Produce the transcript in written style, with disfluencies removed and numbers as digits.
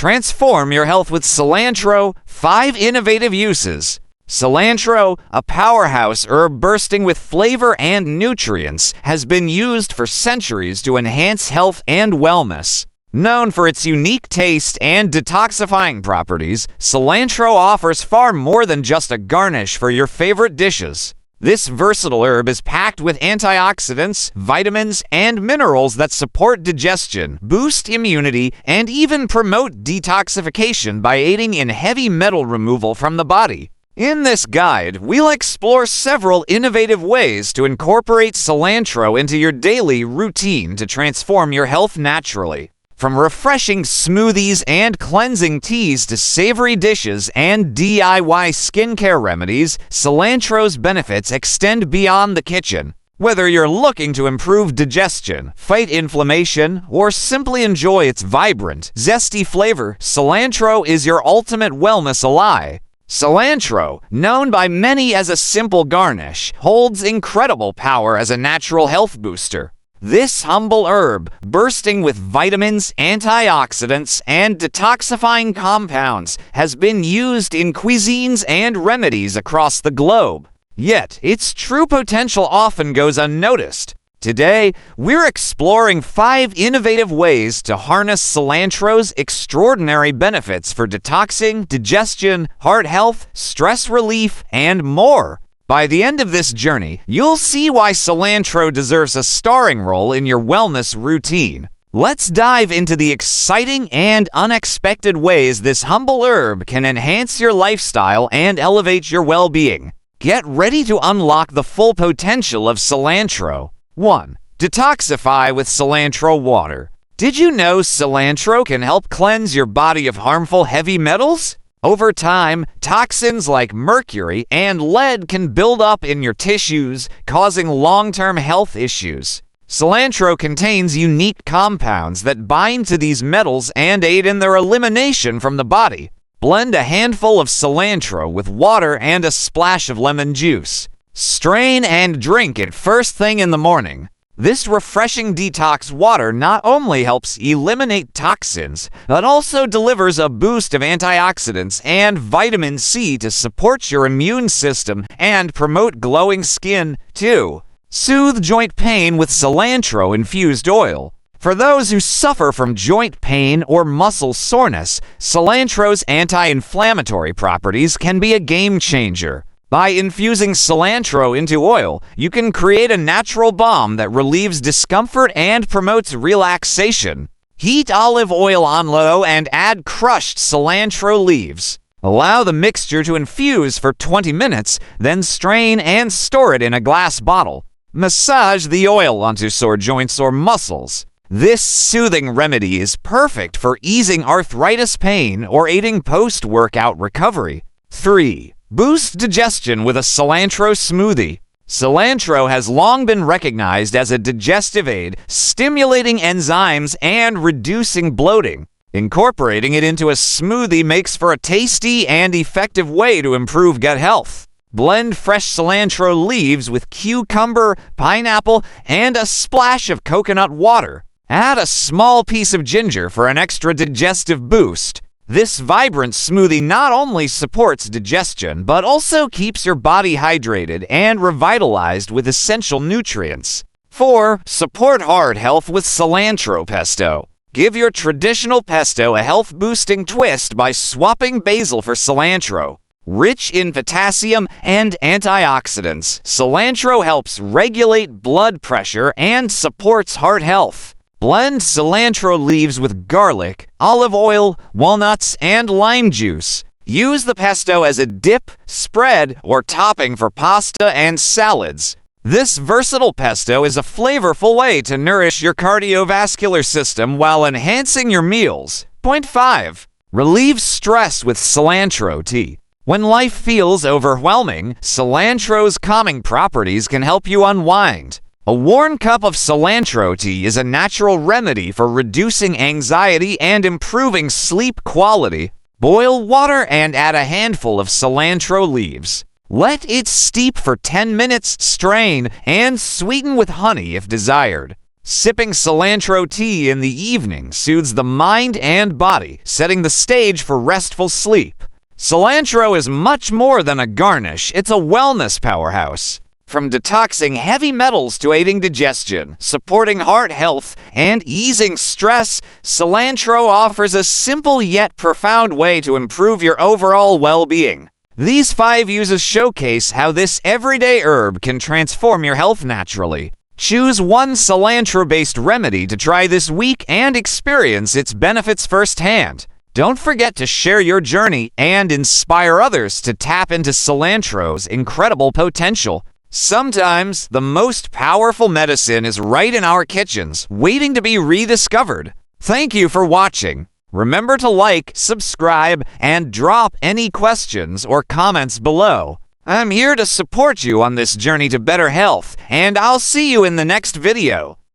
Transform your health with cilantro. 5 innovative uses. Cilantro, a powerhouse herb bursting with flavor and nutrients, has been used for centuries to enhance health and wellness. Known for its unique taste and detoxifying properties, cilantro offers far more than just a garnish for your favorite dishes. This versatile herb is packed with antioxidants, vitamins, and minerals that support digestion, boost immunity, and even promote detoxification by aiding in heavy metal removal from the body. In this guide, we'll explore several innovative ways to incorporate cilantro into your daily routine to transform your health naturally. From refreshing smoothies and cleansing teas to savory dishes and DIY skincare remedies, cilantro's benefits extend beyond the kitchen. Whether you're looking to improve digestion, fight inflammation, or simply enjoy its vibrant, zesty flavor, cilantro is your ultimate wellness ally. Cilantro, known by many as a simple garnish, holds incredible power as a natural health booster. This humble herb, bursting with vitamins, antioxidants, and detoxifying compounds, has been used in cuisines and remedies across the globe. Yet, its true potential often goes unnoticed. Today, we're exploring 5 innovative ways to harness cilantro's extraordinary benefits for detoxing, digestion, heart health, stress relief, and more. By the end of this journey, you'll see why cilantro deserves a starring role in your wellness routine. Let's dive into the exciting and unexpected ways this humble herb can enhance your lifestyle and elevate your well-being. Get ready to unlock the full potential of cilantro. 1. Detoxify with cilantro water. Did you know cilantro can help cleanse your body of harmful heavy metals? Over time, toxins like mercury and lead can build up in your tissues, causing long-term health issues. Cilantro contains unique compounds that bind to these metals and aid in their elimination from the body. Blend a handful of cilantro with water and a splash of lemon juice. Strain and drink it first thing in the morning. This refreshing detox water not only helps eliminate toxins, but also delivers a boost of antioxidants and vitamin C to support your immune system and promote glowing skin. 2. Soothe joint pain with cilantro-infused oil. For those who suffer from joint pain or muscle soreness, cilantro's anti-inflammatory properties can be a game changer. By infusing cilantro into oil, you can create a natural balm that relieves discomfort and promotes relaxation. Heat olive oil on low and add crushed cilantro leaves. Allow the mixture to infuse for 20 minutes, then strain and store it in a glass bottle. Massage the oil onto sore joints or muscles. This soothing remedy is perfect for easing arthritis pain or aiding post-workout recovery. 3. Boost digestion with a cilantro smoothie. Cilantro has long been recognized as a digestive aid, stimulating enzymes and reducing bloating. Incorporating it into a smoothie makes for a tasty and effective way to improve gut health. Blend fresh cilantro leaves with cucumber, pineapple, and a splash of coconut water. Add a small piece of ginger for an extra digestive boost. This vibrant smoothie not only supports digestion, but also keeps your body hydrated and revitalized with essential nutrients. 4. Support heart health with cilantro pesto. Give your traditional pesto a health-boosting twist by swapping basil for cilantro. Rich in potassium and antioxidants, cilantro helps regulate blood pressure and supports heart health. Blend cilantro leaves with garlic, olive oil, walnuts, and lime juice. Use the pesto as a dip, spread, or topping for pasta and salads. This versatile pesto is a flavorful way to nourish your cardiovascular system while enhancing your meals. 5. Relieve stress with cilantro tea. When life feels overwhelming, cilantro's calming properties can help you unwind. A warm cup of cilantro tea is a natural remedy for reducing anxiety and improving sleep quality. Boil water and add a handful of cilantro leaves. Let it steep for 10 minutes, strain, and sweeten with honey if desired. Sipping cilantro tea in the evening soothes the mind and body, setting the stage for restful sleep. Cilantro is much more than a garnish, it's a wellness powerhouse. From detoxing heavy metals to aiding digestion, supporting heart health, and easing stress, cilantro offers a simple yet profound way to improve your overall well-being. These 5 uses showcase how this everyday herb can transform your health naturally. Choose one cilantro-based remedy to try this week and experience its benefits firsthand. Don't forget to share your journey and inspire others to tap into cilantro's incredible potential. Sometimes, the most powerful medicine is right in our kitchens, waiting to be rediscovered. Thank you for watching. Remember to like, subscribe, and drop any questions or comments below. I'm here to support you on this journey to better health, and I'll see you in the next video.